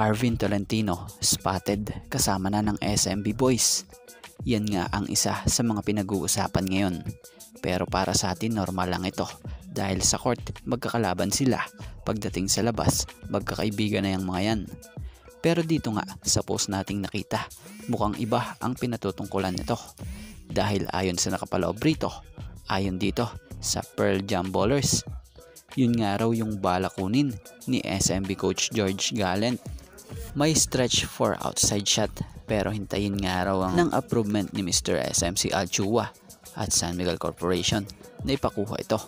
Arvin Tolentino spotted kasama na ng SMB Boys. Yan nga ang isa sa mga pinag-uusapan ngayon. Pero para sa atin normal lang ito dahil sa court magkakalaban sila. Pagdating sa labas magkakaibigan na yung mga yan. Pero dito nga sa post nating nakita mukhang iba ang pinatutungkulan nito. Dahil ayon sa nakapaloob rito, ayon dito sa Pearl Jam Ballers, yun nga raw yung bala kunin ni SMB coach George Gallant. May stretch for outside shot pero hintayin nga raw ng approvement ni Mr. SMC Alchua at San Miguel Corporation na ipakuha ito.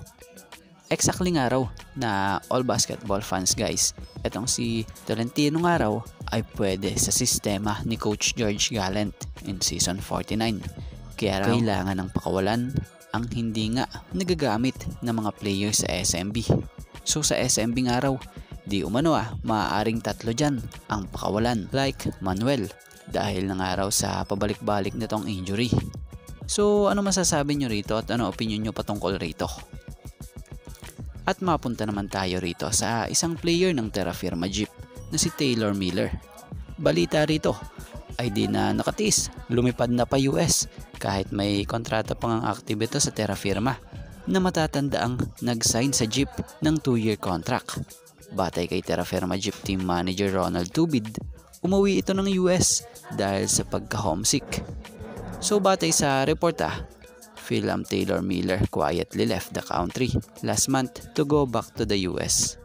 Exactly nga raw na all basketball fans guys, itong si Tolentino nga raw ay pwede sa sistema ni Coach George Gallant in season 49. Kaya raw kailangan ng pakawalan ang hindi nga nagagamit ng mga players sa SMB. So sa SMB nga raw, di umano maaaring tatlo dyan ang pakawalan like Manuel dahil na nga raw sa pabalik-balik nitong injury. So ano masasabi nyo rito at ano opinion nyo patungkol rito? At mapunta naman tayo rito sa isang player ng Terra Firma Jeep na si Taylor Miller. Balita rito ay di na nakatiis, lumipad na pa US kahit may kontrata pang ang active ito sa Terra Firma na matatandaang nag-sign sa Jeep ng 2-year contract. Batay kay Terra Firma Jeep Team Manager Ronald Tubid, umuwi ito ng US dahil sa pagka-homesick. So batay sa report Philip Taylor Miller quietly left the country last month to go back to the US,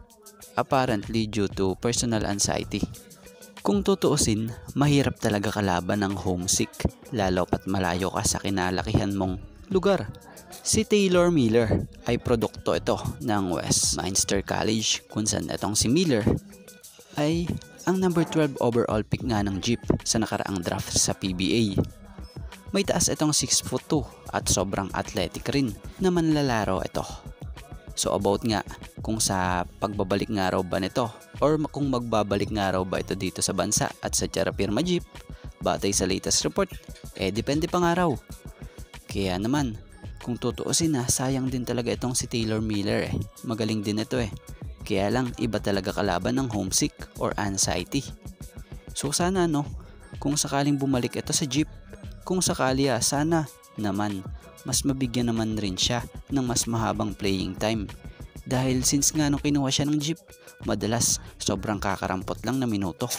apparently due to personal anxiety. Kung tutuusin, mahirap talaga kalaban ng homesick, lalo pat malayo ka sa kinalakihan mong lugar. Si Taylor Miller ay produkto ito ng Westminster College kung saan itong si Miller ay ang number 12 overall pick nga ng Jeep sa nakaraang draft sa PBA. May taas itong 6'2" at sobrang athletic rin na manlalaro ito. So about nga kung sa pagbabalik nga raw ba nito or kung magbabalik nga raw ba ito dito sa bansa at sa Terra Firma Jeep, batay sa latest report, depende pa nga raw. Kaya naman, kung tutuusin sayang din talaga itong si Taylor Miller Magaling din ito Kaya lang iba talaga kalaban ng homesick or anxiety. So sana kung sakaling bumalik ito sa Jeep, kung sakali sana naman mas mabigyan naman rin siya ng mas mahabang playing time. Dahil since nga kinuha siya ng Jeep, madalas sobrang kakarampot lang na minuto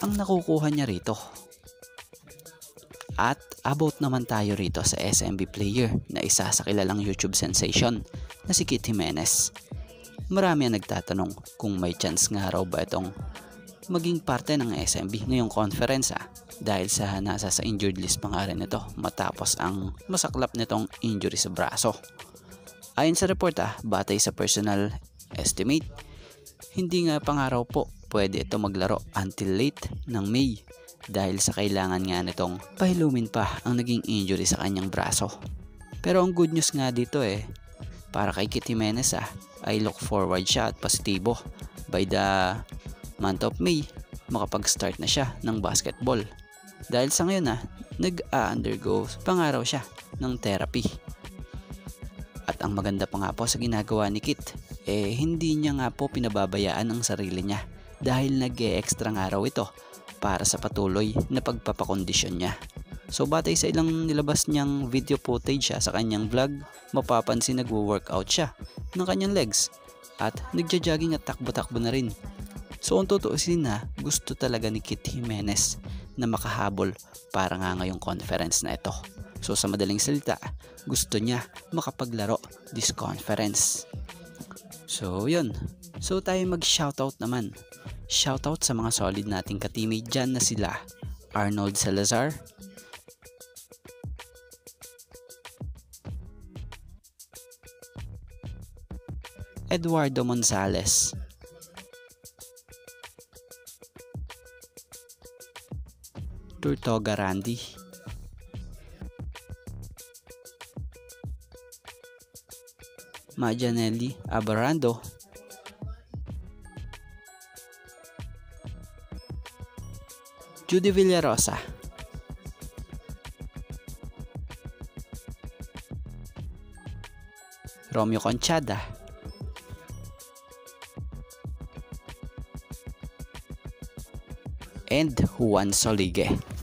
ang nakukuha niya rito. At about naman tayo rito sa SMB player na isa sa kilalang YouTube sensation na si Kit Jimenez. Marami ang nagtatanong kung may chance nga raw ba itong maging parte ng SMB ngayong conference dahil sa nasa sa injured list pa nga rin ito matapos ang masaklap nitong injury sa braso. Ayon sa report batay sa personal estimate, hindi nga pa nga raw po pwede ito maglaro until late ng May dahil sa kailangan nga nitong pahilumin pa ang naging injury sa kanyang braso. Pero ang good news nga dito para kay Kit Jimenez ay look forward siya at positibo by the month of May makapag-start na siya ng basketball. Dahil sa ngayon nag-undergo pa nga raw siya ng therapy. At ang maganda pa nga po sa ginagawa ni Kit, hindi niya nga po pinababayaan ang sarili niya dahil nag-e-extra nga raw ito para sa patuloy na pagpapakondisyon niya. So batay sa ilang nilabas niyang video footage sa kanyang vlog, mapapansin nagwo-workout siya ng kanyang legs at nagja-jogging at takbo-takbo na rin. So kung tutuusin gusto talaga ni Kit Jimenez na makahabol para nga ngayong conference na ito. So sa madaling salita, gusto niya makapaglaro this conference. So yun. So tayo mag-shoutout naman. Shoutout sa mga solid nating ka-teammate dyan na sila Arnold Salazar, Eduardo Monsales, Turtoga Randy, Majanelli Abarando, Judy Villarosa, Romeo Conchada, and Juan Solige.